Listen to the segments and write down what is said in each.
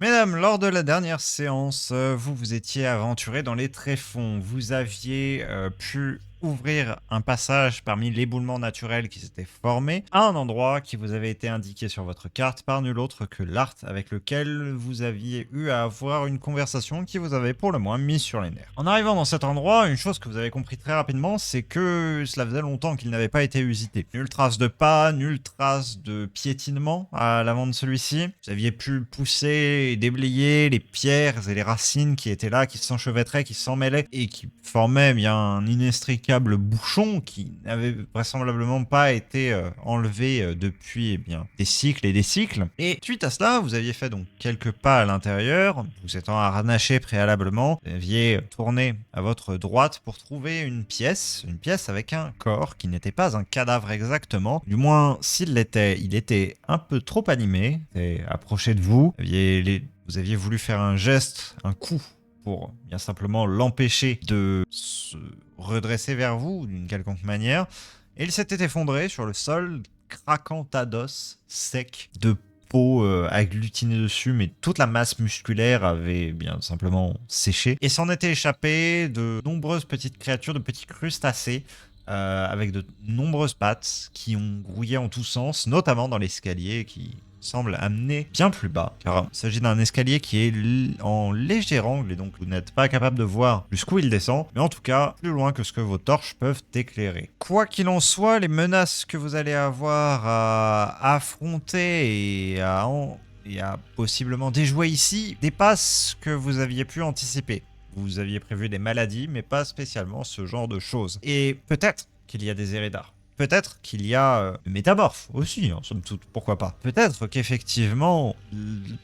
Mesdames, lors de la dernière séance, vous vous étiez aventurés dans les tréfonds. Vous aviez, pu ouvrir un passage parmi l'éboulement naturel qui s'était formé à un endroit qui vous avait été indiqué sur votre carte par nul autre que Lart, avec lequel vous aviez eu à avoir une conversation qui vous avait pour le moins mis sur les nerfs. En arrivant dans cet endroit, une chose que vous avez compris très rapidement, c'est que cela faisait longtemps qu'il n'avait pas été usité. Nulle trace de pas, nulle trace de piétinement à l'avant de celui-ci. Vous aviez pu pousser et déblayer les pierres et les racines qui étaient là, qui s'enchevêtraient, qui s'en mêlaient et qui formaient bien un inextricable bouchon qui n'avait vraisemblablement pas été enlevé depuis des cycles et des cycles. Et suite à cela, vous aviez fait donc quelques pas à l'intérieur, vous étant harnaché préalablement, vous aviez tourné à votre droite pour trouver une pièce avec un corps qui n'était pas un cadavre exactement, du moins s'il l'était, il était un peu trop animé et approché de vous. Vous aviez voulu faire un geste, un coup pour bien simplement l'empêcher de se redresser vers vous d'une quelconque manière. Et il s'était effondré sur le sol, craquant à d'os, sec, de peau agglutinée dessus, mais toute la masse musculaire avait bien simplement séché. Et s'en était échappé de nombreuses petites créatures, de petits crustacés, avec de nombreuses pattes qui ont grouillé en tous sens, notamment dans l'escalier qui semble amener bien plus bas, car il s'agit d'un escalier qui est en léger angle et donc vous n'êtes pas capable de voir jusqu'où il descend, mais en tout cas plus loin que ce que vos torches peuvent éclairer. Quoi qu'il en soit, les menaces que vous allez avoir à affronter et à possiblement déjouer ici dépassent ce que vous aviez pu anticiper. Vous aviez prévu des maladies, mais pas spécialement ce genre de choses. Et peut-être qu'il y a des Eridar. Peut-être qu'il y a métamorphes aussi, en somme toute, pourquoi pas. Peut-être qu'effectivement,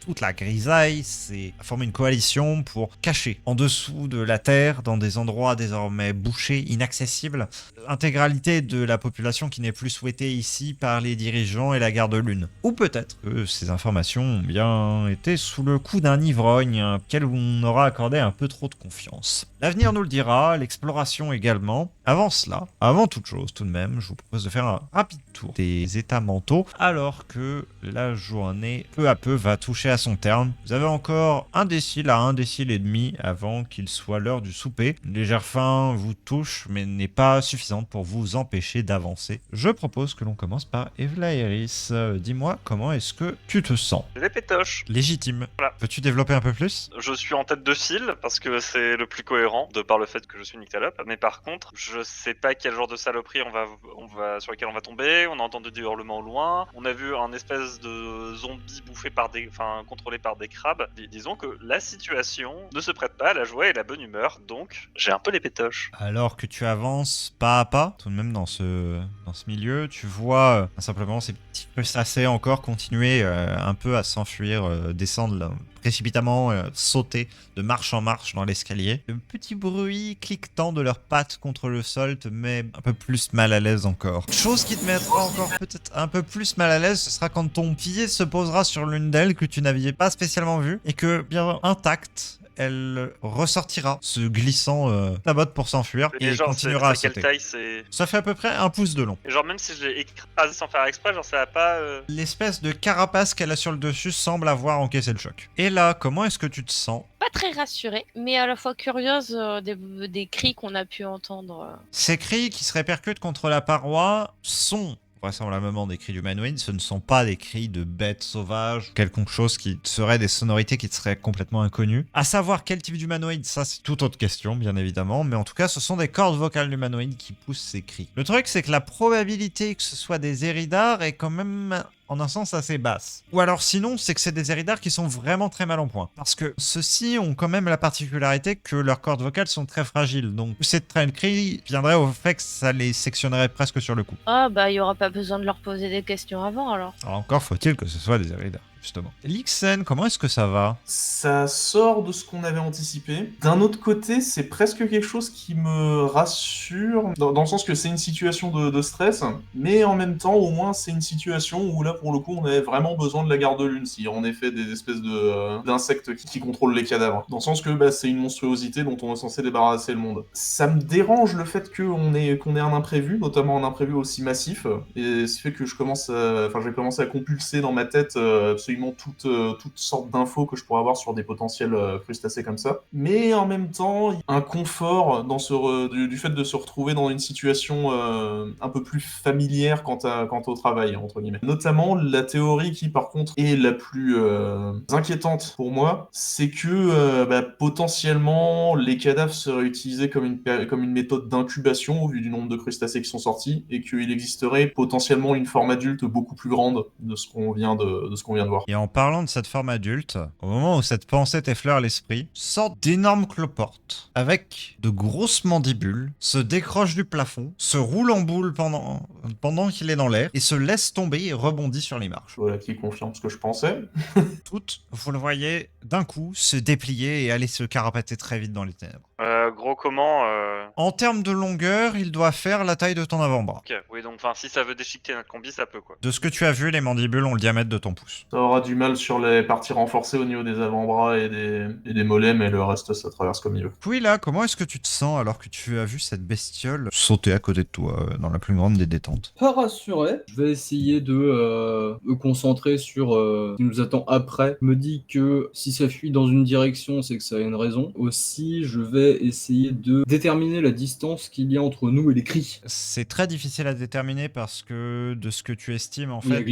toute la grisaille s'est formé une coalition pour cacher en dessous de la terre, dans des endroits désormais bouchés, inaccessibles, l'intégralité de la population qui n'est plus souhaitée ici par les dirigeants et la garde lune. Ou peut-être que ces informations ont bien été sous le coup d'un ivrogne, auquel on aura accordé un peu trop de confiance. L'avenir nous le dira, l'exploration également. Avant cela, avant toute chose tout de même, je vous propose de faire un rapide tour des états mentaux, alors que la journée, peu à peu, va toucher à son terme. Vous avez encore un décile à un décile et demi avant qu'il soit l'heure du souper. Une légère faim vous touche, mais n'est pas suffisante pour vous empêcher d'avancer. Je propose que l'on commence par Evlaeris. Dis-moi, comment est-ce que tu te sens? Les pétoches. Légitime. Voilà. Peux-tu développer un peu plus? Je suis en tête de file parce que c'est le plus cohérent de par le fait que je suis Nyctalope. Mais par contre, je sais pas quel genre de saloperie sur lequel on va tomber. On a entendu des hurlements au loin. On a vu un espèce de zombie contrôlé par des crabes. Disons que la situation ne se prête pas à la joie et la bonne humeur. Donc, j'ai un peu les pétoches. Alors que tu avances pas à pas, tout de même dans ce milieu, tu vois simplement ces petits crustacés encore continuer un peu à s'enfuir, descendre là, précipitamment, sauter de marche en marche dans l'escalier. Le petit bruit cliquetant de leurs pattes contre le sol te met un peu plus mal à l'aise encore. Chose qui te mettra encore peut-être un peu plus mal à l'aise, ce sera quand ton pied se posera sur l'une d'elles que tu n'aviez pas spécialement vue et que, bien intacte, elle ressortira, se glissant ta botte pour s'enfuir Et et genre, continuera à c'est quelle sauter. taille c'est... Ça fait à peu près 1 pouce de long. Et genre, même si je l'ai écrasé sans faire exprès, genre, ça a pas... L'espèce de carapace qu'elle a sur le dessus semble avoir encaissé le choc. Et là, comment est-ce que tu te sens? Pas très rassurée, mais à la fois curieuse des cris qu'on a pu entendre. Ces cris qui se répercutent contre la paroi sont vraisemblablement des cris d'humanoïdes, ce ne sont pas des cris de bêtes sauvages, quelque chose qui serait des sonorités qui te seraient complètement inconnues. À savoir quel type d'humanoïde, ça c'est toute autre question, bien évidemment, mais en tout cas, ce sont des cordes vocales d'humanoïdes qui poussent ces cris. Le truc, c'est que la probabilité que ce soit des Eridar est quand même en un sens assez basse. Ou alors sinon, c'est que c'est des Eridar qui sont vraiment très mal en point. Parce que ceux-ci ont quand même la particularité que leurs cordes vocales sont très fragiles. Donc cette traîne de cris viendrait au fait que ça les sectionnerait presque sur le coup. Ah bah il y aura pas besoin de leur poser des questions avant alors. Alors encore faut-il que ce soit des Eridar, justement. Lixen, comment est-ce que ça va? Ça sort de ce qu'on avait anticipé. D'un autre côté, c'est presque quelque chose qui me rassure, dans le sens que c'est une situation de stress, mais en même temps, au moins, c'est une situation où là, pour le coup, on avait vraiment besoin de la garde lune, s'il y a en effet des espèces d'insectes qui contrôlent les cadavres. Dans le sens que c'est une monstruosité dont on est censé débarrasser le monde. Ça me dérange le fait qu'on ait un imprévu, notamment un imprévu aussi massif, et ce qui fait que j'ai commencé à compulser dans ma tête absolument absolument toutes sortes d'infos que je pourrais avoir sur des potentiels crustacés comme ça. Mais en même temps, il y a un confort dans du fait de se retrouver dans une situation un peu plus familière quant au travail, entre guillemets. Notamment, la théorie qui, par contre, est la plus inquiétante pour moi, c'est que potentiellement, les cadavres seraient utilisés comme une méthode d'incubation au vu du nombre de crustacés qui sont sortis, et qu'il existerait potentiellement une forme adulte beaucoup plus grande de ce qu'on vient de voir. Et en parlant de cette forme adulte, au moment où cette pensée t'effleure l'esprit, sortent d'énormes cloportes avec de grosses mandibules, se décrochent du plafond, se roulent en boule pendant qu'il est dans l'air et se laisse tomber et rebondit sur les marches. Voilà qui confirme ce que je pensais. Toutes, vous le voyez d'un coup se déplier et aller se carapater très vite dans les ténèbres. Gros comment En termes de longueur, il doit faire la taille de ton avant-bras. Ok, oui, donc enfin, si ça veut déchiqueter notre combi, ça peut quoi. De ce que tu as vu, les mandibules ont le diamètre de ton pouce. Ça aura du mal sur les parties renforcées au niveau des avant-bras et des mollets, mais le reste, ça traverse comme il veut. Puis là, comment est-ce que tu te sens alors que tu as vu cette bestiole sauter à côté de toi dans la plus grande des détentes? Pas rassuré, je vais essayer de me concentrer sur ce qui nous attend après. Je me dis que si ça fuit dans une direction, c'est que ça a une raison. Aussi, je vais essayer de déterminer la distance qu'il y a entre nous et les cris. C'est très difficile à déterminer parce que de ce que tu estimes, en Oui, fait, avec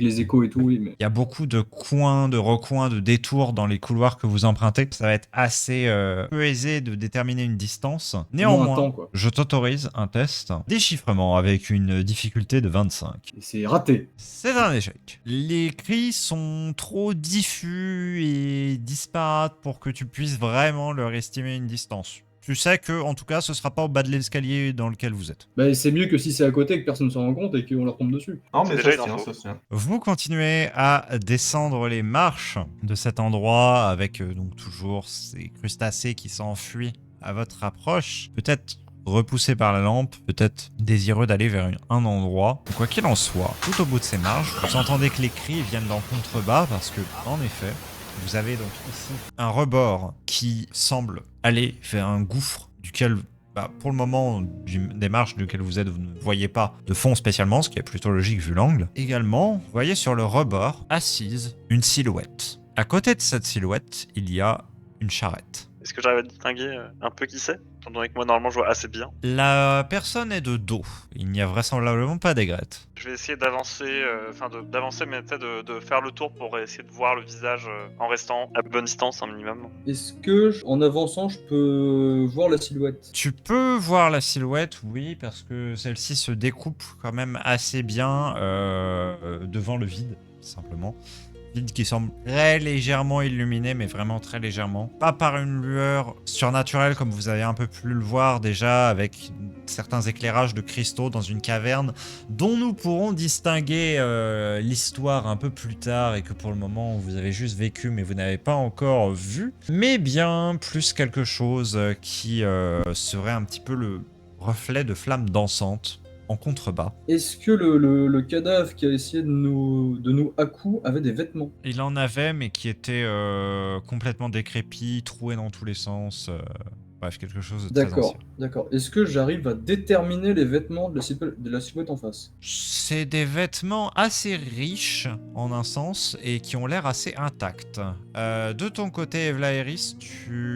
les échos et tout, oui, mais... il y a beaucoup de coins, de recoins, de détours dans les couloirs que vous empruntez. Ça va être assez peu aisé de déterminer une distance. Moins un Néanmoins, temps, quoi. je t'autorise un test déchiffrement avec une difficulté de 25. Et c'est raté. C'est un échec. Les cris sont trop diffus et disparates pour que tu puisses vraiment leur estimer une distance. Tu sais que, en tout cas, ce sera pas au bas de l'escalier dans lequel vous êtes. Bah, c'est mieux que si c'est à côté et que personne ne s'en rend compte et qu'on leur tombe dessus. Non, C'est mais déjà ça une se tient, info. ça se tient. Vous continuez à descendre les marches de cet endroit avec donc toujours ces crustacés qui s'enfuient à votre approche. Peut-être repoussés par la lampe, peut-être désireux d'aller vers un endroit. Quoi qu'il en soit, tout au bout de ces marches, vous entendez que les cris viennent d'en contrebas parce que, en effet, vous avez donc ici un rebord qui semble aller vers un gouffre duquel, pour le moment, des marches duquel vous êtes, vous ne voyez pas de fond spécialement, ce qui est plutôt logique vu l'angle. Également, vous voyez sur le rebord, assise, une silhouette. À côté de cette silhouette, il y a une charrette. Est-ce que j'arrive à distinguer un peu qui c'est? Étant donné que moi, normalement, je vois assez bien. La personne est de dos. Il n'y a vraisemblablement pas d'aigrette. Je vais essayer d'avancer, d'avancer, mais peut-être de faire le tour pour essayer de voir le visage en restant à bonne distance, un minimum. Est-ce que, en avançant, je peux voir la silhouette? Tu peux voir la silhouette, oui, parce que celle-ci se découpe quand même assez bien devant le vide, simplement. Vide qui semble très légèrement illuminé, mais vraiment très légèrement. Pas par une lueur surnaturelle comme vous avez un peu pu le voir déjà avec certains éclairages de cristaux dans une caverne dont nous pourrons distinguer l'histoire un peu plus tard et que pour le moment vous avez juste vécu mais vous n'avez pas encore vu. Mais bien plus quelque chose qui serait un petit peu le reflet de flammes dansantes en contrebas. Est-ce que le cadavre qui a essayé de nous à-coup avait des vêtements? Il en avait, mais qui étaient complètement décrépits, troués dans tous les sens. Bref, quelque chose de très D'accord, ancien. d'accord. Est-ce que j'arrive à déterminer les vêtements de la silhouette en face? C'est des vêtements assez riches, en un sens, et qui ont l'air assez intacts. De ton côté, Evlaeris,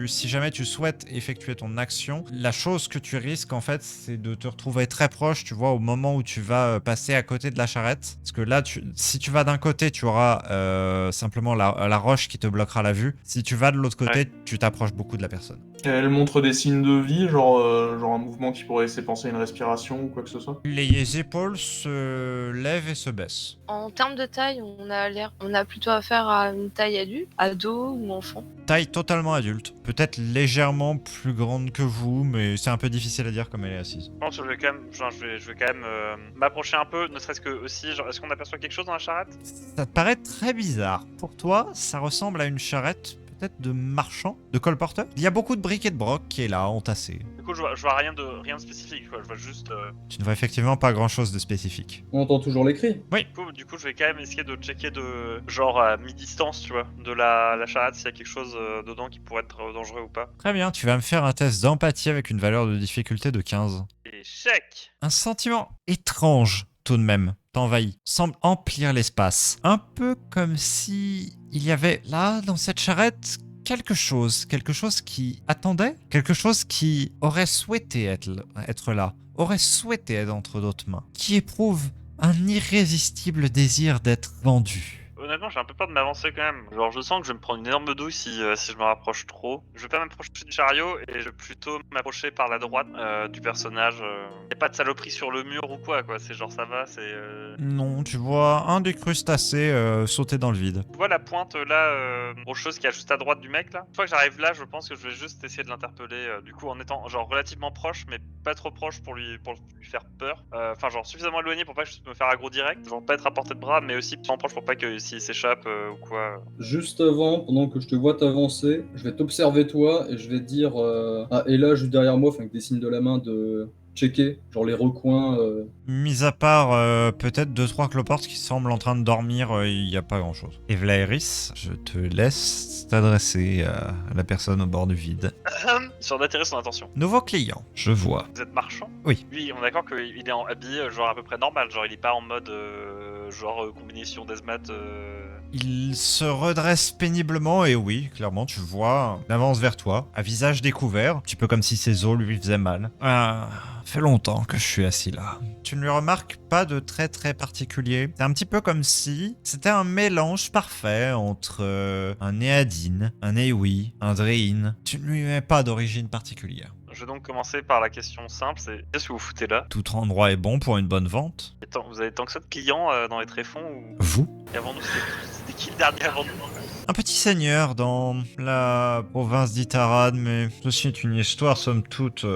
si jamais tu souhaites effectuer ton action, la chose que tu risques, en fait, c'est de te retrouver très proche, tu vois, au moment où tu vas passer à côté de la charrette. Parce que là, si tu vas d'un côté, tu auras simplement la roche qui te bloquera la vue. Si tu vas de l'autre côté, tu t'approches beaucoup de la personne. Elle montre des signes de vie, genre un mouvement qui pourrait laisser penser à une respiration ou quoi que ce soit. Les épaules se lèvent et se baissent. En termes de taille, on a plutôt affaire à une taille adulte, ado ou enfant. Taille totalement adulte. Peut-être légèrement plus grande que vous, mais c'est un peu difficile à dire comme elle est assise. Je pense que je vais quand même m'approcher un peu, ne serait-ce que aussi, genre, est-ce qu'on aperçoit quelque chose dans la charrette? Ça te paraît très bizarre. Pour toi, ça ressemble à une charrette peut-être de marchand, de colporteur. Il y a beaucoup de briques et de broc qui est là, entassé. Du coup, je vois rien de spécifique, quoi. Je vois juste... Tu ne vois effectivement pas grand-chose de spécifique. On entend toujours les cris. Du coup, je vais quand même essayer de checker genre à mi-distance, tu vois, de la charrette, s'il y a quelque chose dedans qui pourrait être dangereux ou pas. Très bien, tu vas me faire un test d'empathie avec une valeur de difficulté de 15. Échec! Un sentiment étrange, tout de même, t'envahit, semble emplir l'espace. Un peu comme si il y avait là, dans cette charrette, quelque chose qui attendait, quelque chose qui aurait souhaité être là, aurait souhaité être entre d'autres mains, qui éprouve un irrésistible désir d'être vendu. Honnêtement, j'ai un peu peur de m'avancer quand même. Genre, je sens que je vais me prendre une énorme douille si je me rapproche trop. Je vais pas m'approcher du chariot et je vais plutôt m'approcher par la droite du personnage. Y a pas de saloperie sur le mur ou quoi. C'est genre ça va, c'est. Non, tu vois un des crustacés sauter dans le vide. Tu vois la pointe là, rocheuse qui est juste à droite du mec là. Une fois que j'arrive là, je pense que je vais juste essayer de l'interpeller. Du coup, en étant genre relativement proche, mais pas trop proche pour lui faire peur. Enfin, genre suffisamment éloigné pour pas que je puisse me faire aggro direct. Genre pas être à portée de bras, mais aussi suffisamment proche pour pas que s'il s'échappe ou quoi. Juste avant, pendant que je te vois t'avancer, je vais t'observer toi et je vais dire à Ella juste derrière moi, avec des signes de la main de checker, genre les recoins. Mis à part peut-être 2-3 cloportes qui semblent en train de dormir, il n'y a pas grand-chose. Et Vlaeris, je te laisse t'adresser à la personne au bord du vide. Sur d'attirer son attention. Nouveau client, je vois. Vous êtes marchand? Oui. Lui, on est d'accord qu'il est habillé genre à peu près normal, genre il est pas en mode combinaison d'Ezmat. Il se redresse péniblement et oui, clairement, tu vois, il avance vers toi, à visage découvert, un petit peu comme si ses os lui faisaient mal. Fait longtemps que je suis assis là. Tu ne lui remarques pas de trait très particulier. C'est un petit peu comme si c'était un mélange parfait entre un Néadine, un Ewi, un Drein. Tu ne lui mets pas d'origine particulière. Je vais donc commencer par la question simple, c'est qu'est-ce que vous foutez là? Tout endroit est bon pour une bonne vente. Et vous avez tant que ça de clients dans les tréfonds ou... Vous? Et avant nous, c'était qui le dernier avant nous? Un petit seigneur dans la province d'Itarad, mais ceci est une histoire somme toute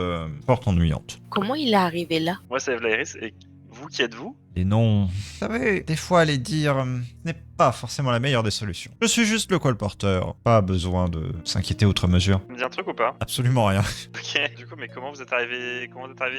fort ennuyante. Comment il est arrivé là? Moi c'est Vlaeris, et vous qui êtes-vous? Et non, vous savez, des fois les dire n'est pas forcément la meilleure des solutions. Je suis juste le colporteur, pas besoin de s'inquiéter outre mesure. Tu me dis un truc ou pas? Absolument rien. Ok, du coup, mais comment vous êtes arrivé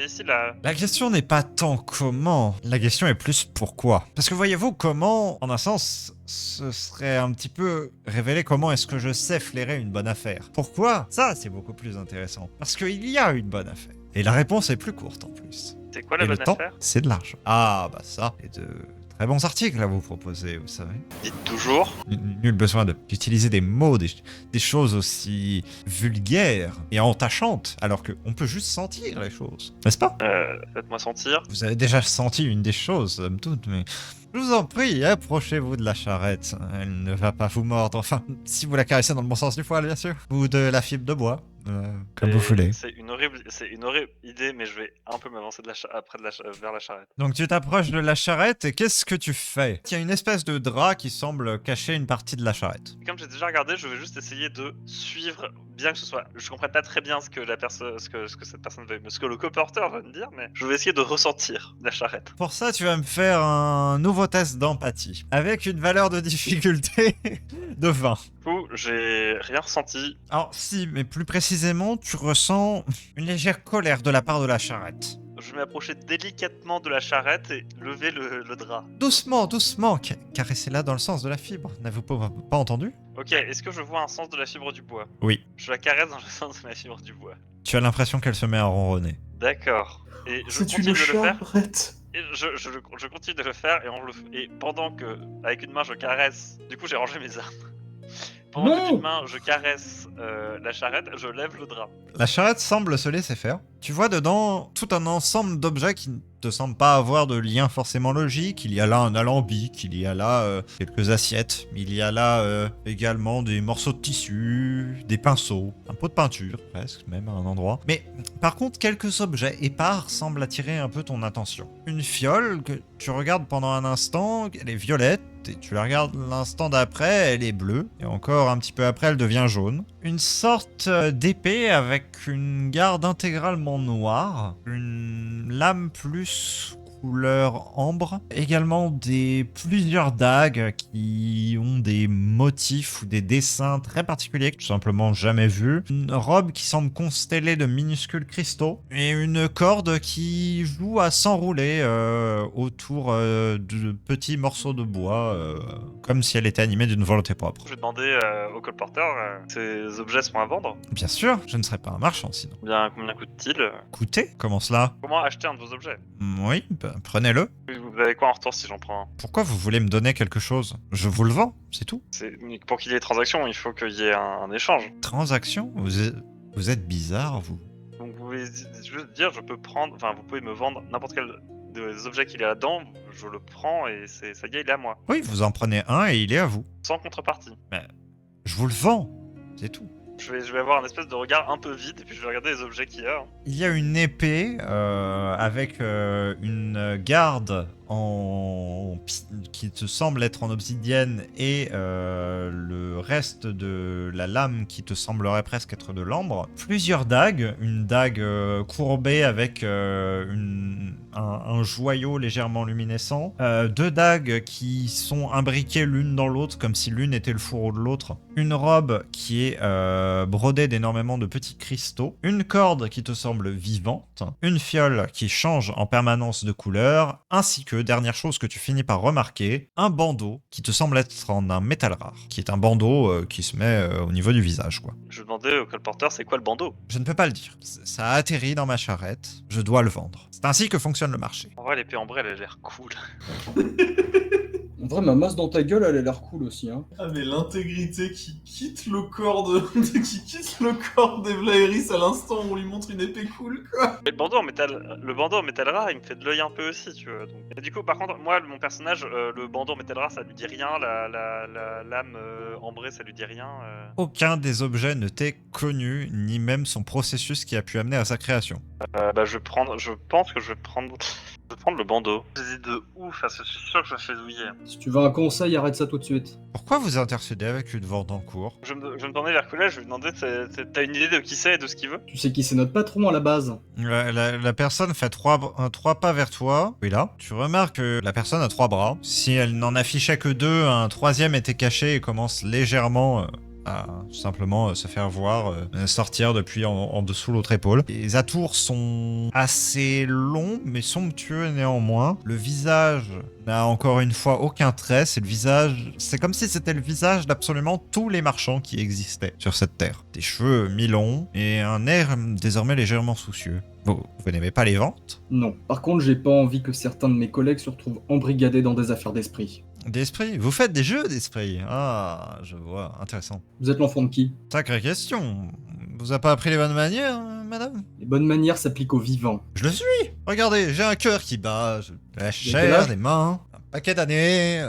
ici là? La question n'est pas tant comment, la question est plus pourquoi. Parce que voyez-vous, comment, en un sens, ce serait un petit peu révéler comment est-ce que je sais flairer une bonne affaire. Pourquoi? Ça, c'est beaucoup plus intéressant. Parce qu'il y a une bonne affaire. Et la réponse est plus courte en plus. C'est quoi la Et le bonne temps, affaire? c'est de l'argent. Ah, bah ça, et de très bons articles à vous proposer, vous savez. Dites toujours. Nul besoin d'utiliser des mots, des choses aussi vulgaires et entachantes, alors qu'on peut juste sentir les choses, n'est-ce pas? Faites-moi sentir. Vous avez déjà senti une des choses, somme toute, mais je vous en prie, approchez-vous de la charrette. Elle ne va pas vous mordre, enfin, si vous la caressez dans le bon sens du poil, bien sûr. Ou de la fibre de bois, comme vous voulez. C'est une horrible idée, mais je vais un peu m'avancer vers la charrette. Donc tu t'approches de la charrette et qu'est-ce que tu fais? Il y a une espèce de drap qui semble cacher une partie de la charrette. Comme j'ai déjà regardé, je vais juste essayer de suivre, bien que ce soit, je comprends pas très bien ce que cette personne veut, ce que le coporteur va me dire, mais je vais essayer de ressentir la charrette. Pour ça, tu vas me faire un nouveau test d'empathie avec une valeur de difficulté de 20. Du coup, j'ai rien ressenti. Alors si, mais plus précisément, tu ressens une légère colère de la part de la charrette. Je vais m'approcher délicatement de la charrette et lever le drap. Doucement, doucement, caressez-la dans le sens de la fibre. N'avez-vous pas entendu? Ok, est-ce que je vois un sens de la fibre du bois? Oui. Je la caresse dans le sens de la fibre du bois. Tu as l'impression qu'elle se met à ronronner. D'accord. Et je C'est continue une de le faire. charrette. Et je continue de le faire et pendant que, avec une main, je caresse. Du coup, j'ai rangé mes armes. Pendant que d'une main, je caresse la charrette, je lève le drap. La charrette semble se laisser faire. Tu vois dedans tout un ensemble d'objets qui ne te semblent pas avoir de lien forcément logique. Il y a là un alambic, il y a là quelques assiettes, il y a là également des morceaux de tissu, des pinceaux, un pot de peinture, presque, même à un endroit. Mais par contre, quelques objets épars semblent attirer un peu ton attention. Une fiole que tu regardes pendant un instant, elle est violette, et tu la regardes l'instant d'après, elle est bleue, et encore un petit peu après, elle devient jaune. Une sorte d'épée avec une garde intégralement noire, une lame plus couleur ambre, également plusieurs dagues qui ont des motifs ou des dessins très particuliers que tout simplement jamais vus, une robe qui semble constellée de minuscules cristaux et une corde qui joue à s'enrouler autour de petits morceaux de bois comme si elle était animée d'une volonté propre. Je vais demander au colporteur ces objets sont à vendre. Bien sûr, je ne serais pas un marchand sinon. Combien coûte-t-il? Coûter? Comment cela? Comment acheter un de vos objets? Oui, Prenez-le. Vous avez quoi en retour si j'en prends un? Pourquoi vous voulez me donner quelque chose? Je vous le vends, c'est tout. Pour qu'il y ait transaction, il faut qu'il y ait un échange. Transaction? Vous êtes bizarre, vous. Donc vous voulez juste dire, je peux prendre, enfin vous pouvez me vendre n'importe quel des objets qu'il y a là-dedans, je le prends et ça y est, il est à moi. Oui, vous en prenez un et il est à vous. Sans contrepartie. Je vous le vends, c'est tout. Je vais avoir un espèce de regard un peu vide et puis je vais regarder les objets qu'il y a. Il y a une épée avec une garde qui te semble être en obsidienne et le reste de la lame qui te semblerait presque être de l'ambre. Plusieurs dagues, une dague courbée avec un joyau légèrement luminescent. Deux dagues qui sont imbriquées l'une dans l'autre comme si l'une était le fourreau de l'autre. Une robe qui est brodée d'énormément de petits cristaux. Une corde qui te semble vivante. Une fiole qui change en permanence de couleur. Ainsi que, dernière chose que tu finis par remarquer, un bandeau qui te semble être en un métal rare. Qui est un bandeau qui se met au niveau du visage, quoi. Je demandais au colporteur c'est quoi le bandeau. Je ne peux pas le dire. Ça a atterri dans ma charrette. Je dois le vendre. C'est ainsi que fonctionne le marché. En vrai l'épée ambrée elle a l'air cool. En vrai, ma masse dans ta gueule, elle a l'air cool aussi, hein. Ah mais l'intégrité qui quitte le corps qui quitte le corps d'Evlaeris à l'instant où on lui montre une épée cool, quoi. Mais le bandeau en métal rare, il me fait de l'œil un peu aussi, tu vois. Donc. Et du coup, par contre, moi, mon personnage, le bandeau en métal rare, ça lui dit rien. La lame ambrée, ça lui dit rien. Aucun des objets ne t'est connu, ni même son processus qui a pu amener à sa création. Je pense que je vais prendre le bandeau. J'hésite de ouf, parce que je suis sûr que je me fais douiller. Si tu veux un conseil, arrête ça tout de suite. Pourquoi vous intercédez avec une vente en cours? Je me tournais vers Coulage, je vais lui demander t'as une idée de qui c'est et de ce qu'il veut? Tu sais qui c'est notre patron à la base. La personne fait trois pas vers toi. Oui, là. Tu remarques que la personne a 3 bras. Si elle n'en affichait que 2, un troisième était caché et commence légèrement à simplement se faire voir sortir depuis en dessous l'autre épaule. Les atours sont assez longs mais somptueux néanmoins. Le visage n'a encore une fois aucun trait. C'est comme si c'était le visage d'absolument tous les marchands qui existaient sur cette terre. Des cheveux mi-longs et un air désormais légèrement soucieux. Vous n'aimez pas les ventes? Non. Par contre, j'ai pas envie que certains de mes collègues se retrouvent embrigadés dans des affaires d'esprit. D'esprit? Vous faites des jeux d'esprit? Ah, je vois, intéressant. Vous êtes l'enfant de qui? Sacrée question. Vous a pas appris les bonnes manières, madame? Les bonnes manières s'appliquent aux vivants. Je le suis. Regardez, j'ai un cœur qui bat, la quel chair, âge des mains, un paquet d'années.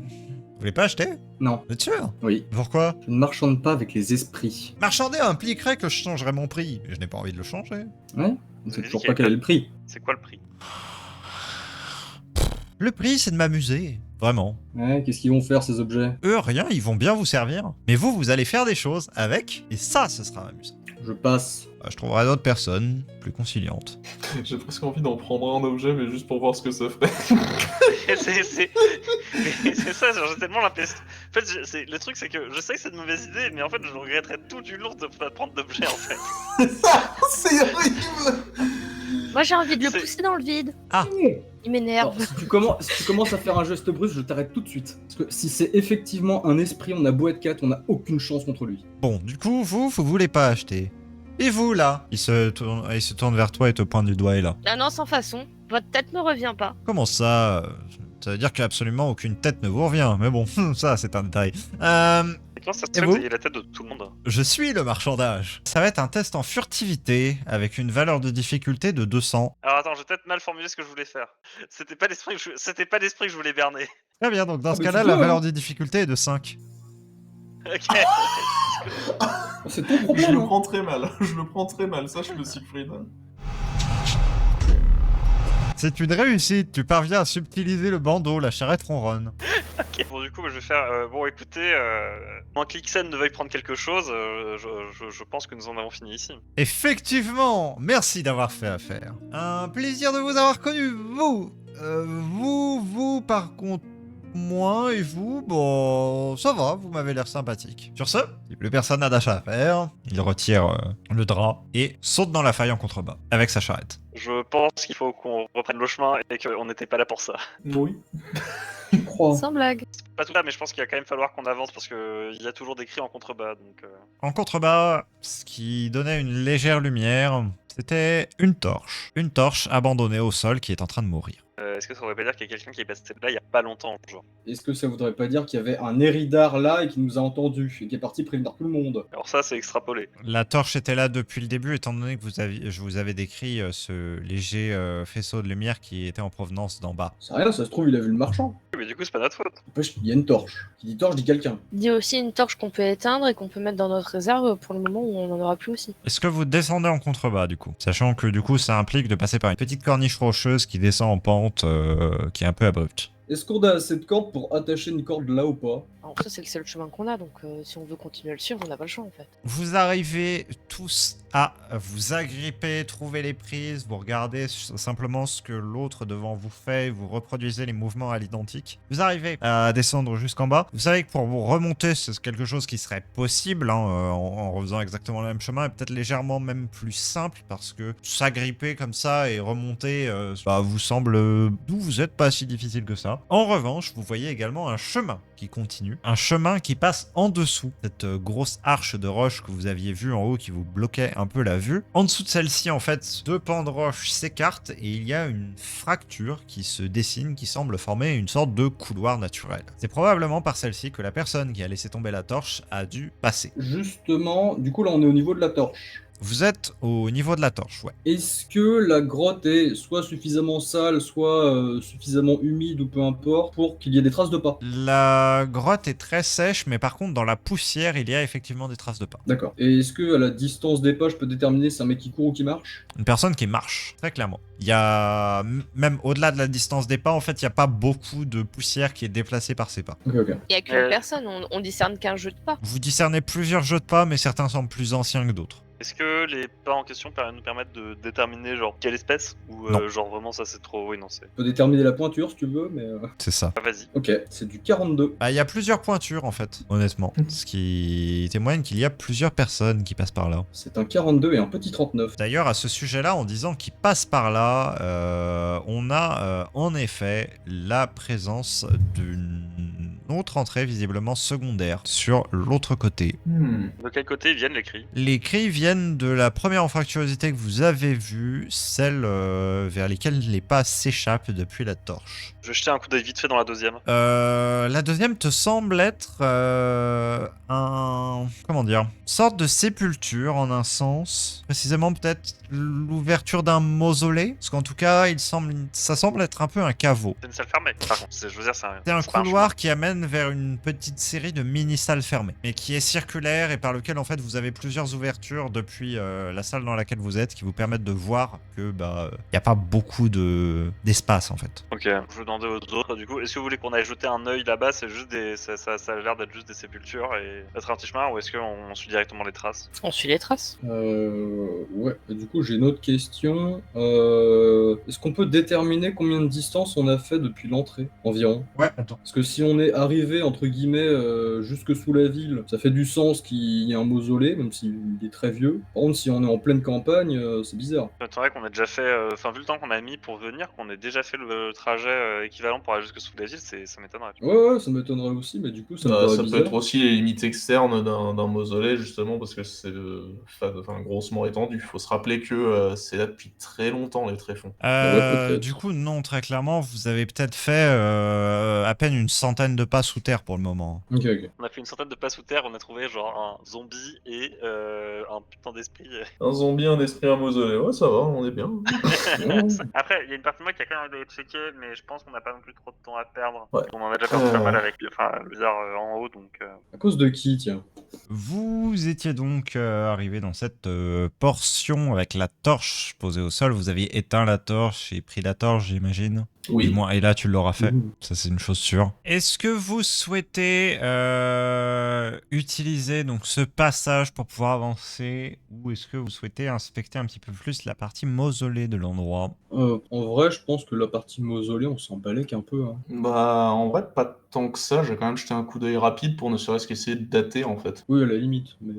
Vous voulez pas acheter? Non. Vous êtes sûr? Oui. Pourquoi? Je ne marchande pas avec les esprits. Marchander impliquerait que je changerais mon prix. Je n'ai pas envie de le changer. Ouais? On Vous sait avez toujours dit pas qu'il y quel est avait le prix. C'est quoi le prix? Le prix, c'est de m'amuser. Vraiment. Ouais, qu'est-ce qu'ils vont faire ces objets? Eux, rien, ils vont bien vous servir. Mais vous allez faire des choses avec, et ça, ce sera amusant. Je passe. Je trouverai d'autres personnes plus conciliantes. J'ai presque envie d'en prendre un objet, mais juste pour voir ce que ça ferait. c'est ça, genre, j'ai tellement l'impression. En fait, le truc, c'est que je sais que c'est une mauvaise idée, mais en fait, je regretterais tout du long de pas prendre d'objet en fait. C'est horrible. Moi j'ai envie de le C'est- pousser dans le vide. Ah. Il m'énerve. Alors, si tu commences à faire un geste brusque, je t'arrête tout de suite. Parce que si c'est effectivement un esprit, on a beau être 4, on n'a aucune chance contre lui. Bon, du coup, vous voulez pas acheter. Et vous, là? Il se tourne vers toi et te pointe du doigt, et là. Ah non, sans façon. Votre tête me revient pas. Comment ça? Ça veut dire qu'absolument aucune tête ne vous revient. Mais bon, ça, c'est un détail. Et comment ça se Et fait que vous vous ayez la tête de tout le monde? Je suis le marchandage. Ça va être un test en furtivité avec une valeur de difficulté de 200. Alors attends, j'ai peut-être mal formulé ce que je voulais faire. C'était pas l'esprit que je voulais berner. Très bien, donc dans ce mais cas-là, tu la peux, valeur hein. de difficulté est de 5. Ok. C'est ton Je problème. le hein. prends très mal. Je le prends très mal. Sache-le, Siegfried. C'est une réussite, tu parviens à subtiliser le bandeau, la charrette ronronne. Ok. Bon, du coup, je vais faire. Bon, écoutez, moins que l'Ixen ne veuille prendre quelque chose, je pense que nous en avons fini ici. Effectivement, merci d'avoir fait affaire. Un plaisir de vous avoir connu, vous. Vous, par contre, moi et vous, bon, ça va, vous m'avez l'air sympathique. Sur ce, si plus personne n'a d'achat à faire, il retire le drap et saute dans la faille en contrebas, avec sa charrette. Je pense qu'il faut qu'on reprenne le chemin et qu'on n'était pas là pour ça. Oui. Je crois. Sans blague. Pas tout là, mais je pense qu'il va quand même falloir qu'on avance parce que il y a toujours des cris en contrebas. Donc, En contrebas, ce qui donnait une légère lumière, C'était une torche. Une torche abandonnée au sol qui est en train de mourir. Est-ce que ça voudrait pas dire qu'il y a quelqu'un qui est passé là il y a pas longtemps, genre? Est-ce que ça voudrait pas dire qu'il y avait un Eridar là et qui nous a entendus et qui est parti prévenir tout le monde? Alors ça, c'est extrapolé. La torche était là depuis le début, étant donné que je vous avais décrit ce léger faisceau de lumière qui était en provenance d'en bas. C'est rien, ça se trouve, il a vu le marchand. Oui, mais du coup, c'est pas notre faute. N'empêche, il y a une torche. Qui dit torche dit quelqu'un. Il y a aussi une torche qu'on peut éteindre et qu'on peut mettre dans notre réserve pour le moment où on n'en aura plus aussi. Est-ce que vous descendez en contrebas du coup? Sachant que du coup ça implique de passer par une petite corniche rocheuse qui descend en pente qui est un peu abrupte. Est-ce qu'on a assez de cordes pour attacher une corde là ou pas? Alors ça, c'est le seul chemin qu'on a, donc si on veut continuer à le suivre, on n'a pas le choix en fait. Vous arrivez tous à vous agripper, trouver les prises, vous regardez simplement ce que l'autre devant vous fait, vous reproduisez les mouvements à l'identique. Vous arrivez à descendre jusqu'en bas. Vous savez que pour vous remonter, c'est quelque chose qui serait possible en refaisant exactement le même chemin et peut-être légèrement même plus simple parce que s'agripper comme ça et remonter vous semble d'où vous êtes pas si difficile que ça. En revanche, vous voyez également un chemin qui continue, un chemin qui passe en dessous cette grosse arche de roche que vous aviez vue en haut qui vous bloquait un peu la vue. En dessous de celle-ci, en fait, deux pans de roche s'écartent et il y a une fracture qui se dessine, qui semble former une sorte de couloir naturel. C'est probablement par celle-ci que la personne qui a laissé tomber la torche a dû passer. Justement, du coup là on est au niveau de la torche. Vous êtes au niveau de la torche, ouais. Est-ce que la grotte est soit suffisamment sale, soit suffisamment humide ou peu importe pour qu'il y ait des traces de pas? La grotte est très sèche, mais par contre, dans la poussière, il y a effectivement des traces de pas. D'accord. Et est-ce que à la distance des pas, je peux déterminer si c'est un mec qui court ou qui marche? Une personne qui marche, très clairement. Il y a, même au-delà de la distance des pas, en fait, il n'y a pas beaucoup de poussière qui est déplacée par ces pas. Ok, ok. Il n'y a qu'une personne, on discerne qu'un jeu de pas. Vous discernez plusieurs jeux de pas, mais certains semblent plus anciens que d'autres. Est-ce que les pas en question nous permettent de déterminer genre quelle espèce? Ou Non. genre vraiment ça c'est trop... Oui non c'est... Je peux déterminer la pointure si tu veux, mais... C'est ça. Ah, vas-y. Ok, c'est du 42. Il y a plusieurs pointures, en fait, honnêtement. Ce qui témoigne qu'il y a plusieurs personnes qui passent par là. C'est un 42 et un petit 39. D'ailleurs, à ce sujet-là, en disant qu'il passe par là, on a en effet la présence d'une autre entrée visiblement secondaire sur l'autre côté. De quel côté viennent les cris? Les cris viennent de la première anfractuosité que vous avez vue, celle vers lesquelles les pas s'échappent depuis la torche. Je vais jeter un coup d'œil vite fait dans la deuxième. La deuxième te semble être comment dire, sorte de sépulture en un sens, précisément peut-être l'ouverture d'un mausolée, parce qu'en tout cas ça semble être un peu un caveau. C'est une salle fermée. Par contre, je veux dire C'est un pas couloir qui amène vers une petite série de mini-salles fermées, mais qui est circulaire et par lequel en fait vous avez plusieurs ouvertures depuis la salle dans laquelle vous êtes qui vous permettent de voir que y a pas beaucoup d'espace en fait. Ok, je demandais aux autres du coup, est-ce que vous voulez qu'on aille jeter un œil là-bas? C'est juste ça a l'air d'être juste des sépultures et d'être un petit chemin, ou est-ce qu'on suit directement les traces? On suit les traces. Ouais, et du coup j'ai une autre question. Est-ce qu'on peut déterminer combien de distance on a fait depuis l'entrée, environ? Ouais, attends. Parce que si on est arrivé, entre guillemets, jusque sous la ville, ça fait du sens qu'il y ait un mausolée, même s'il est très vieux. Par contre, si on est en pleine campagne, c'est bizarre. C'est vrai qu'on a déjà fait, vu le temps qu'on a mis pour venir, qu'on ait déjà fait le trajet équivalent pour aller jusque sous la ville, ça m'étonnerait. Ouais, ça m'étonnerait aussi, mais du coup, ça me paraît Ça bizarre. peut être aussi les limites externes d'un mausolée, justement, parce que c'est grossement étendu. Il faut se rappeler que c'est là depuis très longtemps, les tréfonds. Ouais, peut-être. Du coup, non, très clairement, vous avez peut-être fait à peine une centaine de pas sous terre pour le moment. Ok, ok. On a fait une centaine de pas sous terre, on a trouvé genre un zombie et un putain d'esprit. Un zombie, un esprit, un mausolée. Ouais, ça va, on est bien. Après, il y a une partie de moi qui a quand même envie de checker, mais je pense qu'on n'a pas non plus trop de temps à perdre. Ouais. On en a déjà perdu pas mal avec le bizarre en haut, donc... À cause de qui, tiens? Vous étiez donc arrivé dans cette portion avec la torche posée au sol. Vous aviez éteint la torche et pris la torche, j'imagine. Du Oui. moins, et là, tu l'auras fait. Mhm. Ça, c'est une chose sûre. Est-ce que vous souhaitez utiliser donc ce passage pour pouvoir avancer, ou est-ce que vous souhaitez inspecter un petit peu plus la partie mausolée de l'endroit? En vrai, je pense que la partie mausolée, on s'en balèque un peu. Hein. Bah, en vrai, pas tant que ça. J'ai quand même jeté un coup d'œil rapide pour ne serait-ce qu'essayer de dater, en fait. Oui, à la limite, mais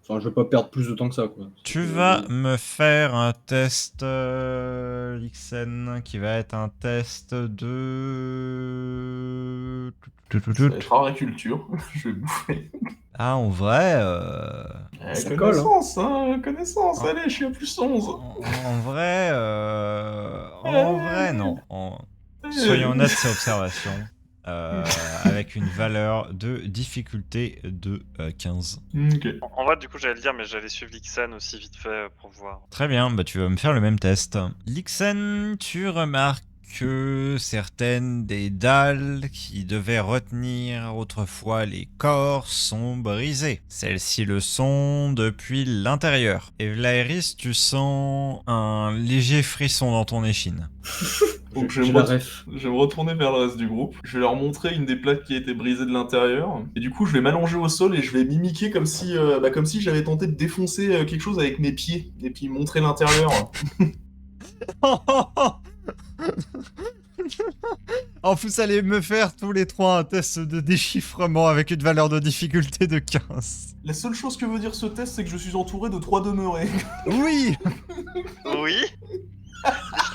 enfin, je vais pas perdre plus de temps que ça, quoi. Tu vas me faire un test Lixen qui va être un test de... Ça va être agriculture. Je vais bouffer. Ah, en vrai, Ça colle, hein. Connaissance, allez, je suis à plus 11. En vrai, non. Soyons honnêtes, c'est observation. Avec une valeur de difficulté de 15. Ok. En vrai, du coup, j'allais le dire, mais j'allais suivre Lixen aussi vite fait pour voir. Très bien, bah tu vas me faire le même test. Lixen, tu remarques que certaines des dalles qui devaient retenir autrefois les corps sont brisées. Celles-ci le sont depuis l'intérieur. Et Vlaeris, tu sens un léger frisson dans ton échine. Donc J'ai la ref. je vais me retourner vers le reste du groupe. Je vais leur montrer une des plaques qui a été brisée de l'intérieur. Et du coup, je vais m'allonger au sol et je vais mimiquer comme si j'avais tenté de défoncer quelque chose avec mes pieds. Et puis montrer l'intérieur. En plus, vous allez me faire tous les trois un test de déchiffrement avec une valeur de difficulté de 15. La seule chose que veut dire ce test, c'est que je suis entouré de 3 demeurés. Oui. Oui.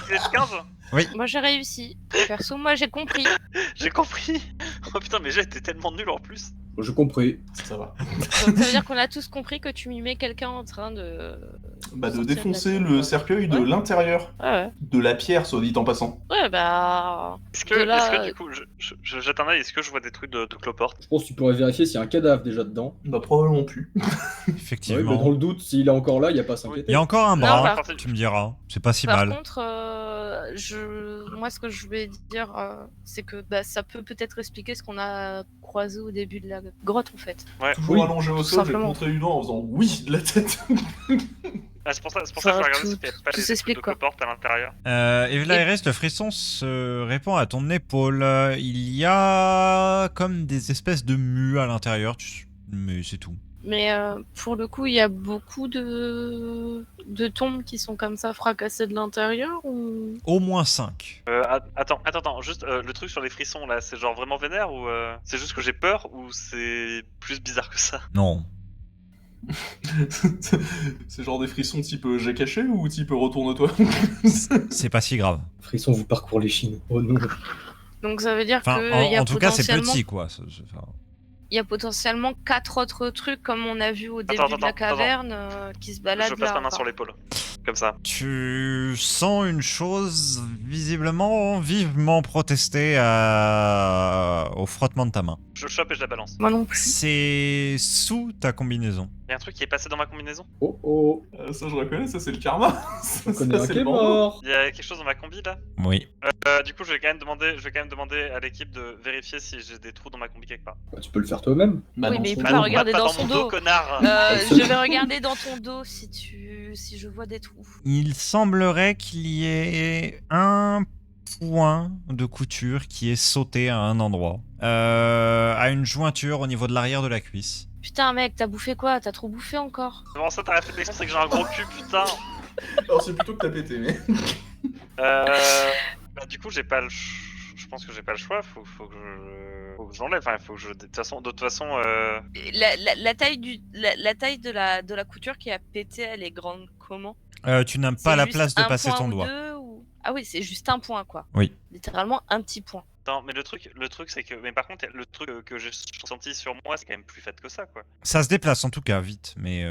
C'est 15. Moi j'ai réussi. Perso, moi j'ai compris. J'ai compris. Oh putain, mais j'ai été tellement nul en plus. J'ai compris. Ça va. Donc ça veut dire qu'on a tous compris que tu mimais quelqu'un en train de... Bah, de sortir défoncer de la- le cercueil de Ouais. l'intérieur. Ouais, De la pierre, soit dit en passant. ouais, bah... Est-ce que, De là, est-ce que du coup, je jette un œil, est-ce que je vois des trucs de cloporte? Je pense que tu pourrais vérifier s'il y a un cadavre déjà dedans. Bah, probablement plus. Ouais, Effectivement. mais dans le doute, s'il est encore là, il n'y a pas à s'inquiéter. Il y a encore un Non, bras, par- tu me diras. C'est pas si Par mal. contre, moi ce que je voulais dire, c'est que bah, ça peut peut-être expliquer ce qu'on a croisé au début de la grotte en fait. Toujours Oui, allongé au tout sol, je vais te simplement. montrer du doigt en faisant oui de la tête. Ah, c'est pour ça que je Ça, vais regarder tout- s'il n'y a pas tout des s'explique, trucs de quoi. cloporte à l'intérieur. Et Vlaeris, le frisson se répand à ton épaule. Il y a comme des espèces de mues à l'intérieur, mais c'est tout. Mais pour le coup, il y a beaucoup de tombes qui sont comme ça fracassées de l'intérieur ou... Au moins 5. Attends, juste le truc sur les frissons là, c'est genre vraiment vénère ou c'est juste que j'ai peur ou c'est plus bizarre que ça? Non. C'est genre des frissons type j'ai caché ou type retourne-toi. C'est pas si grave. Frisson vous parcourt les chines. Oh non. Donc ça veut dire Enfin, que y a en tout cas, c'est potentiellement- petit, quoi. Il y a potentiellement 4 autres trucs comme on a vu au début de la attends. caverne qui se baladent Je passe là. ma main encore. sur l'épaule, comme ça. Tu sens une chose visiblement vivement protester au frottement de ta main. Je chope et je la balance. Moi non plus. Mmh. C'est sous ta combinaison. Il y a un truc qui est passé dans ma combinaison? Oh oh. Ça je reconnais, ça c'est le karma. On connaît un c'est qui le est bandeau. mort. Il y a quelque chose dans ma combi là? Oui. Du coup, je vais quand même demander à l'équipe de vérifier si j'ai des trous dans ma combi quelque part. Bah, tu peux le faire toi-même. Bah Oui, non, mais il c'est peut bon. pas regarder Pas dans dans son mon dos. connard. Je vais regarder dans ton dos si je vois des trous. Il semblerait qu'il y ait un point de couture qui est sauté à un endroit. À une jointure au niveau de l'arrière de la cuisse. Putain mec, t'as bouffé quoi? T'as trop bouffé encore? Comment ça, ta réflexion, c'est que j'ai un gros cul, putain. Alors c'est plutôt que t'as pété, mais. Bah, du coup, j'ai pas le. Je pense que j'ai pas le choix. Faut que j'enlève. Enfin, faut que je. De toute façon. La taille de la couture qui a pété, elle est grande comment? Tu n'as pas C'est la juste place de un passer point ton ou doigt. deux, ou... Ah oui, c'est juste un point quoi. Oui. Littéralement un petit point. Non, mais le truc, c'est que. Mais par contre, le truc que j'ai senti sur moi, c'est quand même plus fait que ça, quoi. Ça se déplace en tout cas vite, mais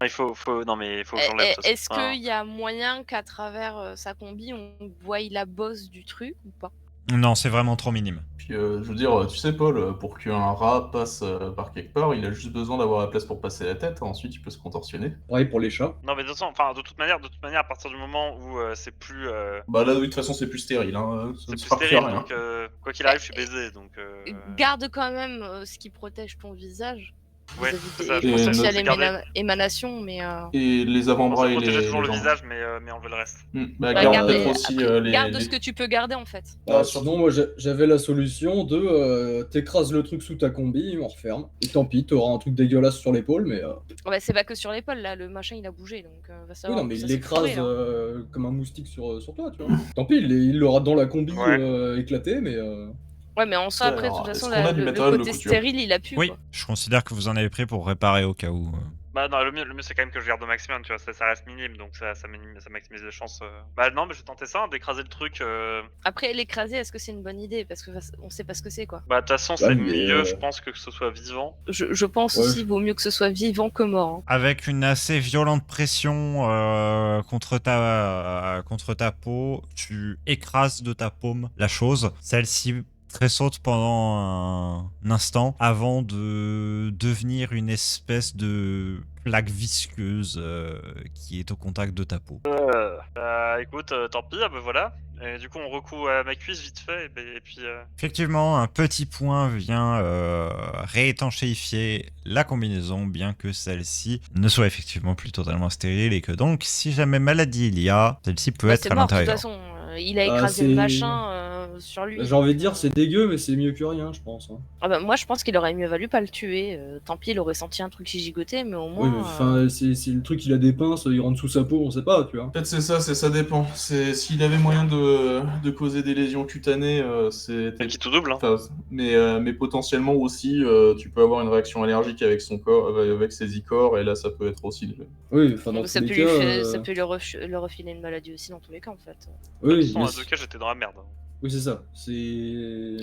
Il faut. Non, mais il faut que j'enlève. ça. Est-ce Enfin, qu'il y a moyen qu'à travers sa combi, on voie la bosse du truc ou pas? non, c'est vraiment trop minime. Puis je veux dire, tu sais Paul, pour qu'un rat passe par quelque part, il a juste besoin d'avoir la place pour passer la tête, ensuite il peut se contorsionner. Pareil pour les chats. Non, mais de toute manière, à partir du moment où c'est plus. Bah là de toute façon c'est plus stérile, hein. Ça C'est ne plus fera plus stérile, rien. donc quoi qu'il arrive, je suis baisé, donc. Garde quand même ce qui protège ton visage. Ouais, vis-à-vis c'est ça, des je pense que potentielles c'est garder. émanations, mais Et les On avant-bras se et protéger les toujours le jambes. visage, mais enlever le reste. Bah, bah, garde garde, peut-être aussi les... garde ce que tu peux garder en fait. Ah, Sinon, moi j'avais la solution de t'écrases le truc sous ta combi, on referme. Et tant pis, t'auras un truc dégueulasse sur l'épaule, mais. Bah, c'est pas que sur l'épaule là, le machin il a bougé donc va Oui, savoir. non, où mais ça il s'est l'écrase fourré, hein. comme un moustique sur toi, tu vois. Tant pis, il l'aura dans la combi Ouais. éclaté, mais. Ouais, mais en soi, après, de Alors, toute est-ce façon, qu'on a du le matériel de côté couture stérile il a pu. Oui, Quoi. je considère que vous en avez pris pour réparer au cas où. Bah non, le mieux c'est quand même que je garde au maximum, tu vois, ça reste minime, donc ça maximise les chances. Bah non, mais je vais tenter ça, hein, d'écraser le truc. Après, l'écraser, est-ce que c'est une bonne idée? Parce que on sait pas ce que c'est, quoi. Bah de toute façon, Ouais, c'est mais, mieux, je pense, que ce soit vivant. Je pense Ouais. aussi, vaut mieux que ce soit vivant que mort. Hein. Avec une assez violente pression contre ta peau, tu écrases de ta paume la chose. Celle-ci tressaute pendant un instant avant de devenir une espèce de plaque visqueuse qui est au contact de ta peau. Bah écoute, tant pis, ah bah voilà. Et du coup, on recoue à ma cuisse vite fait, et puis... Effectivement, un petit point vient réétanchéifier la combinaison, bien que celle-ci ne soit effectivement plus totalement stérile, et que donc, si jamais maladie il y a, celle-ci peut Bah, être c'est à mort, de toute l'intérieur. façon. Il a Ah, écrasé le c'est- machin sur lui. J'ai envie de dire, c'est dégueu, mais c'est mieux que rien, je pense. Hein. Ah bah, moi, je pense qu'il aurait mieux valu pas le tuer. Tant pis, il aurait senti un truc qui gigotait, mais au Oui, moins... mais enfin, c'est le truc, il a des pinces, il rentre sous sa peau, on sait pas, tu vois. En fait, ça dépend. S'il avait moyen de causer des lésions cutanées, c'était... qui tout double, hein. Enfin, mais potentiellement aussi, tu peux avoir une réaction allergique avec son corps, avec ses e-corps, et là, ça peut être aussi... Oui, enfin, dans ça, tous peut les cas... ça peut lui refiler une maladie aussi, dans tous les cas, en fait. De toute Oui, façon, mais à deux cas, j'étais dans la merde. oui, c'est ça. C'est...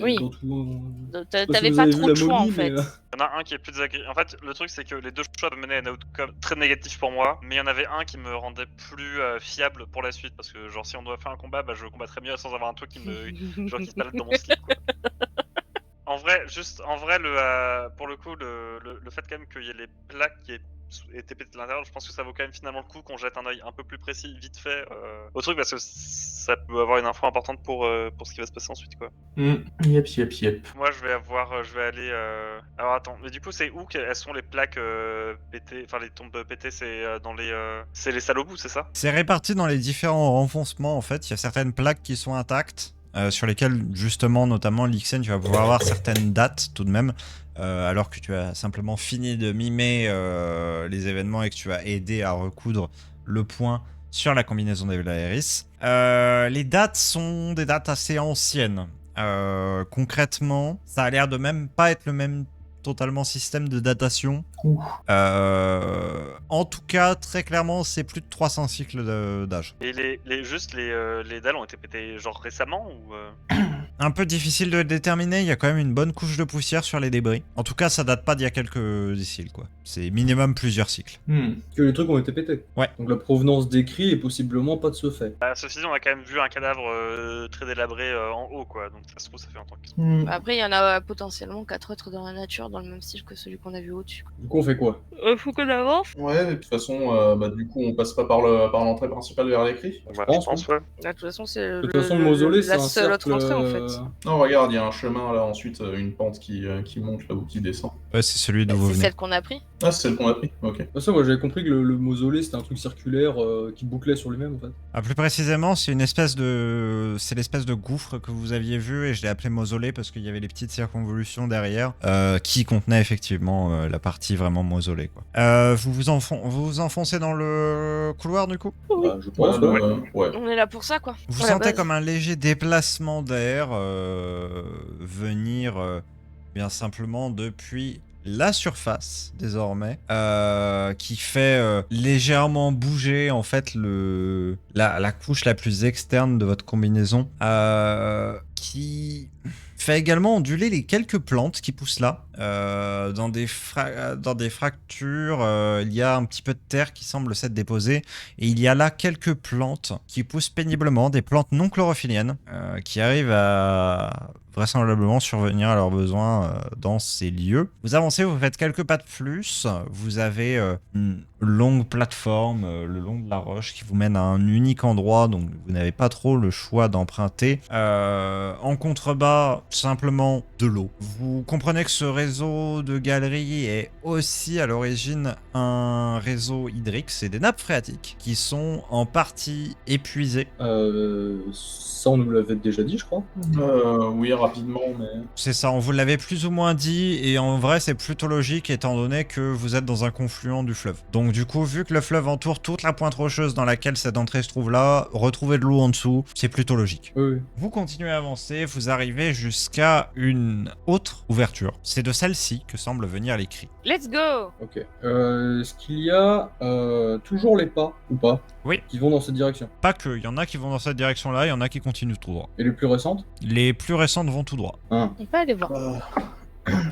Oui. Quand tout... T'avais sais pas si vous pas avez trop vu de la choix, en momie, fait. mais, Il y en a un qui est plus désagréable. En fait, le truc, c'est que les deux choix peuvent mener à un outcome très négatif pour moi, mais il y en avait un qui me rendait plus fiable pour la suite, parce que, genre, si on doit faire un combat, bah, je combattrais mieux sans avoir un truc qui se balade dans mon slip, quoi. En vrai, pour le coup, le fait quand même qu'il y ait les plaques qui étaient pétées de l'intérieur, je pense que ça vaut quand même finalement le coup qu'on jette un œil un peu plus précis, vite fait, au truc, parce que ça peut avoir une info importante pour ce qui va se passer ensuite, quoi. Yep. Moi, je vais aller. Alors attends, mais du coup, c'est où qu'elles sont les plaques pétées, enfin les tombes pétées, c'est dans les, c'est les salles au bout, c'est ça? C'est réparti dans les différents renfoncements, en fait. Il y a certaines plaques qui sont intactes, sur lesquelles, justement, notamment, Lixen, tu vas pouvoir avoir certaines dates, tout de même, alors que tu as simplement fini de mimer les événements et que tu as aidé à recoudre le point sur la combinaison d'Evelaeris. Les dates sont des dates assez anciennes. Concrètement, ça a l'air de même pas être le même totalement système de datation. Ouh. En tout cas, très clairement, c'est plus de 300 cycles d'âge. Et les dalles ont été pétées genre récemment ou Un peu difficile de le déterminer, il y a quand même une bonne couche de poussière sur les débris. En tout cas, ça date pas d'il y a quelques cycles, quoi. C'est minimum plusieurs cycles. que les trucs ont été pétés. Ouais. Donc la provenance des cris est possiblement pas de ce fait. Bah, ceci dit, on a quand même vu un cadavre très délabré en haut, quoi. Donc ça se trouve, ça fait longtemps qu'ils sont. Après, il y en a potentiellement 4 autres dans la nature, dans le même style que celui qu'on a vu au-dessus. Du coup, on fait quoi? Faut qu'on avance. Ouais, mais de toute façon, du coup, on passe pas par l'entrée principale vers les cris. Bah, pense, je pense, ouais. De toute façon, c'est De toute façon, le mausolée, c'est la un seule cercle... autre entrée, en fait. Non, regarde, il y a un chemin là, ensuite, une pente qui monte là ou qui descend. Ouais, c'est celui d'où vous C'est venez. celle qu'on a pris. Ah, c'est celle qu'on a pris. Ok. De toute façon, moi j'avais compris que le mausolée c'était un truc circulaire qui bouclait sur lui-même en fait. Ah, plus précisément, c'est l'espèce de gouffre que vous aviez vu, et je l'ai appelé mausolée parce qu'il y avait les petites circonvolutions derrière qui contenaient effectivement la partie vraiment mausolée, quoi. Vous vous enfoncez dans le couloir du coup. Bah, je pense, Ouais, ouais. ouais. On est là pour ça, quoi. Vous À la sentez base. comme un léger déplacement d'air venir bien simplement depuis la surface désormais, qui fait légèrement bouger en fait la couche la plus externe de votre combinaison, qui fait également onduler les quelques plantes qui poussent là. Dans des fractures, il y a un petit peu de terre qui semble s'être déposée, et il y a là quelques plantes qui poussent péniblement, des plantes non chlorophylliennes, qui arrivent à vraisemblablement survenir à leurs besoins dans ces lieux. Vous avancez, vous faites quelques pas de plus, vous avez une longue plateforme le long de la roche qui vous mène à un unique endroit, donc vous n'avez pas trop le choix d'emprunter. En contrebas, simplement de l'eau. Vous comprenez que ce réseau de galeries est aussi à l'origine un réseau hydrique, c'est des nappes phréatiques qui sont en partie épuisées. Ça on nous l'avait déjà dit je crois. Oui, rapidement, mais... C'est ça, on vous l'avait plus ou moins dit, et en vrai c'est plutôt logique étant donné que vous êtes dans un confluent du fleuve. Donc du coup, vu que le fleuve entoure toute la pointe rocheuse dans laquelle cette entrée se trouve là, retrouver de l'eau en dessous, c'est plutôt logique. Oui. Vous continuez à avancer, vous arrivez jusqu'à jusqu'à une autre ouverture. C'est de celle-ci que semblent venir les cris. Let's go! Ok. Est-ce qu'il y a toujours les pas, ou pas? Oui. Qui vont dans cette direction. Pas que, il y en a qui vont dans cette direction-là, il y en a qui continuent tout droit. Et les plus récentes? Les plus récentes vont tout droit. Hein. On peut aller voir.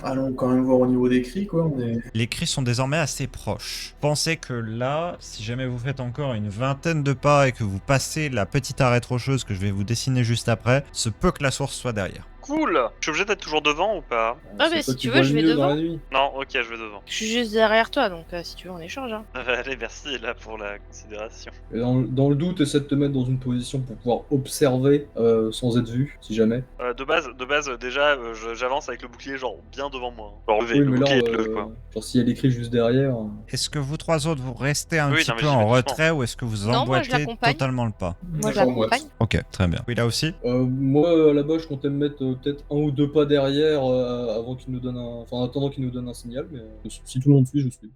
Allons quand même voir au niveau des cris, quoi. Les cris sont désormais assez proches. Pensez que là, si jamais vous faites encore une vingtaine de pas et que vous passez la petite arête rocheuse que je vais vous dessiner juste après, se peut que la source soit derrière. Cool. Je suis obligé d'être toujours devant ou pas? Ah, C'est mais toi si qui tu vois veux, je le vais mieux dans devant. la nuit. Non, ok, je vais devant. Je suis juste derrière toi, donc si tu veux, on échange. Hein. Allez, merci là pour la considération. Et dans le doute, essaie de te mettre dans une position pour pouvoir observer sans être vu, si jamais. De base, déjà, j'avance avec le bouclier genre bien devant moi. Genre levé, Oui, le mais là, bouclier est levé, quoi. genre s'il y a l'écrit juste derrière. Est-ce que vous trois autres, vous restez un Oui, petit non, mais peu j'y en vais doucement. retrait ou est-ce que vous Non, moi, je emboîtez l'accompagne. totalement le pas? Moi, je J'emboîte. l'accompagne. Ok, très bien. Oui, là aussi? Moi, à la base, je comptais me mettre peut-être 1 ou 2 pas derrière avant qu'il nous donne un... Enfin, en attendant qu'il nous donne un signal, mais si tout le monde suit, je suis.